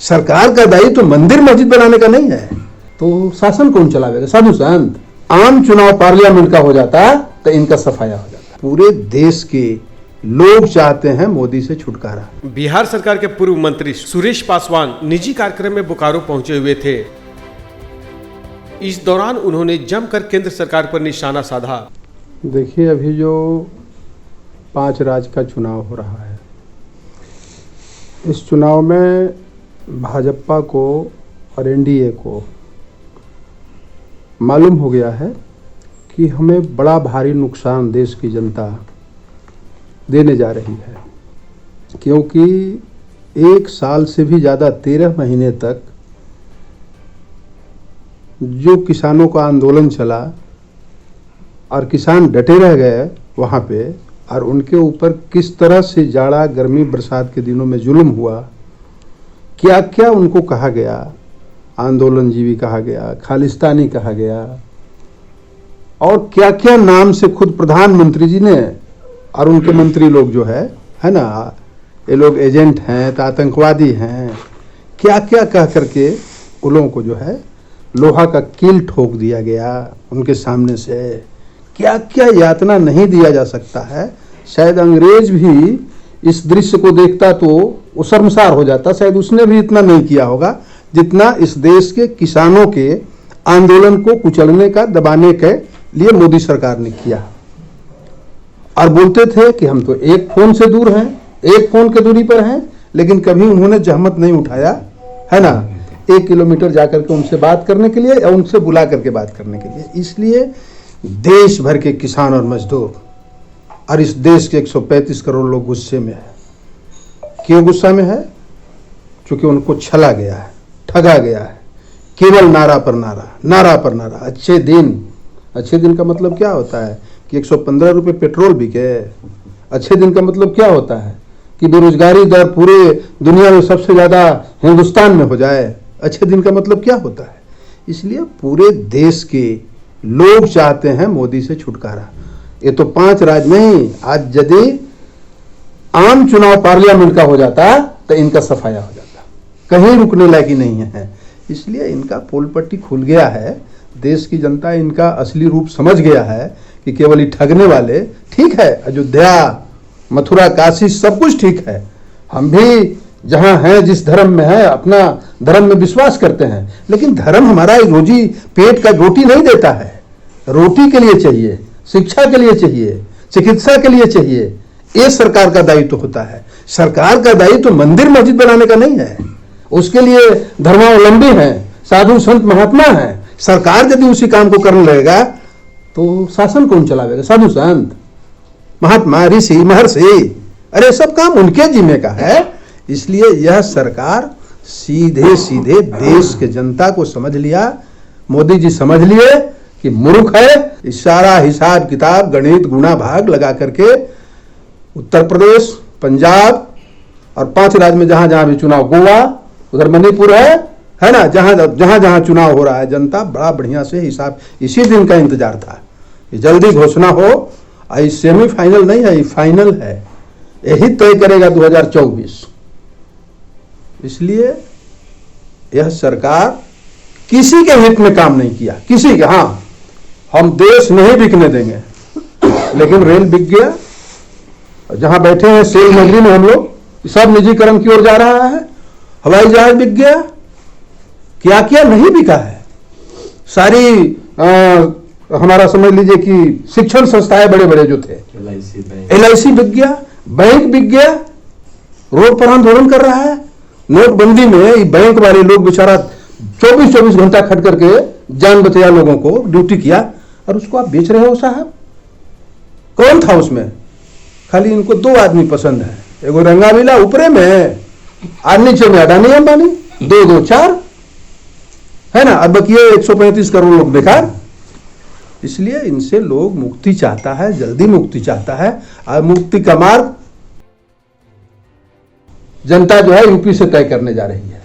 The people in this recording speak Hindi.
सरकार का दायित्व तो मंदिर मस्जिद बनाने का नहीं है। तो शासन कौन चलावेगा? साधु संत। आम चुनाव पार्लियामेंट का हो जाता तो इनका सफाया हो जाता। पूरे देश के लोग चाहते हैं मोदी से छुटकारा। बिहार सरकार के पूर्व मंत्री सुरेश पासवान निजी कार्यक्रम में बोकारो पहुंचे हुए थे। इस दौरान उन्होंने जमकर केंद्र सरकार पर निशाना साधा। देखिए, अभी जो 5 राज्य का चुनाव हो रहा है, इस चुनाव में भाजपा को और एनडीए को मालूम हो गया है कि हमें बड़ा भारी नुकसान देश की जनता देने जा रही है, क्योंकि 1 साल से भी ज़्यादा 13 महीने तक जो किसानों का आंदोलन चला और किसान डटे रह गए वहाँ पे, और उनके ऊपर किस तरह से जाड़ा गर्मी बरसात के दिनों में जुल्म हुआ, क्या क्या उनको कहा गया, आंदोलनजीवी कहा गया, खालिस्तानी कहा गया, और क्या क्या नाम से खुद प्रधानमंत्री जी ने और उनके मंत्री लोग जो है ना, ये लोग एजेंट हैं तो आतंकवादी हैं, क्या क्या कह करके उन लोगों को जो है लोहा का कील ठोक दिया गया उनके सामने से। क्या क्या यातना नहीं दिया जा सकता है। शायद अंग्रेज भी इस दृश्य को देखता तो वो शर्मसार हो जाता। शायद उसने भी इतना नहीं किया होगा जितना इस देश के किसानों के आंदोलन को कुचलने का, दबाने के लिए मोदी सरकार ने किया। और बोलते थे कि हम तो एक फोन से दूर हैं, एक फोन के दूरी पर हैं, लेकिन कभी उन्होंने जहमत नहीं उठाया है ना 1 किलोमीटर जाकर के उनसे बात करने के लिए या उनसे बुला करके बात करने के लिए। इसलिए देश भर के किसान और मजदूर और इस देश के 135 करोड़ लोग गुस्से में है। क्यों गुस्सा में है? क्योंकि उनको छला गया है, ठगा गया है। केवल नारा पर नारा, नारा पर नारा। अच्छे दिन का मतलब क्या होता है कि 115 रुपये पेट्रोल बिके। अच्छे दिन का मतलब क्या होता है कि बेरोजगारी दर पूरे दुनिया में सबसे ज़्यादा हिंदुस्तान में हो जाए। अच्छे दिन का मतलब क्या होता है? इसलिए पूरे देश के लोग चाहते हैं मोदी से छुटकारा। ये तो 5 राज्य नहीं, आज यदि आम चुनाव पार्लियामेंट का हो जाता तो इनका सफाया हो जाता। कहीं रुकने लायक ही नहीं है। इसलिए इनका पोल पट्टी खुल गया है। देश की जनता इनका असली रूप समझ गया है कि केवल ये ठगने वाले। ठीक है, अयोध्या, मथुरा, काशी सब कुछ ठीक है। हम भी जहां हैं, जिस धर्म में है, अपना धर्म में विश्वास करते हैं, लेकिन धर्म हमारा रोजी पेट का रोटी नहीं देता है। रोटी के लिए चाहिए, शिक्षा के लिए चाहिए, चिकित्सा के लिए चाहिए। ये सरकार का दायित्व होता है। सरकार का दायित्व तो मंदिर मस्जिद बनाने का नहीं है। उसके लिए धर्मावलंबी हैं, साधु संत महात्मा हैं। सरकार यदि उसी काम को करने लगेगा तो शासन कौन चलावेगा? साधु संत महात्मा, ऋषि, महर्षि, अरे सब काम उनके जिम्मे का है। इसलिए यह सरकार सीधे सीधे देश के जनता को समझ लिया। मोदी जी समझ लिए कि मूर्ख है। सारा हिसाब किताब, गणित, गुणा भाग लगा करके उत्तर प्रदेश, पंजाब और 5 राज्य में जहां जहां भी चुनाव, गोवा, उधर मणिपुर है ना, जहां चुनाव हो रहा है, जनता बड़ा बढ़िया से हिसाब, इसी दिन का इंतजार था कि जल्दी घोषणा हो। ये सेमीफाइनल नहीं है, ये फाइनल है। यही तय करेगा 2024। इसलिए यह सरकार किसी के हित में काम नहीं किया, किसी के। हाँ, हम देश नहीं बिकने देंगे, लेकिन रेल बिक गया। जहां बैठे हैं सेल नगरी में हम लोग, सब निजीकरण की ओर जा रहा है। हवाई जहाज बिक गया। क्या क्या नहीं बिका है? सारी हमारा समझ लीजिए कि शिक्षण संस्थाएं बड़े बड़े जो थे, LIC बिक गया, बैंक बिक गया। रोड पर आंदोलन कर रहा है। नोटबंदी में बैंक वाले लोग बेचारा 24-24 घंटा खट करके जान बचाया, लोगों को ड्यूटी किया, और उसको आप बेच रहे हो साहब। कौन था उसमें? खाली इनको 2 आदमी पसंद है, एगो रंगालीला ऊपरे में और नीचे में अडानी अंबानी, 2-2 4 है ना। अब बकिए 135 करोड़ लोग बेकार। इसलिए इनसे लोग मुक्ति चाहता है, जल्दी मुक्ति चाहता है। और मुक्ति का मार्ग जनता जो है यूपी से तय करने जा रही है।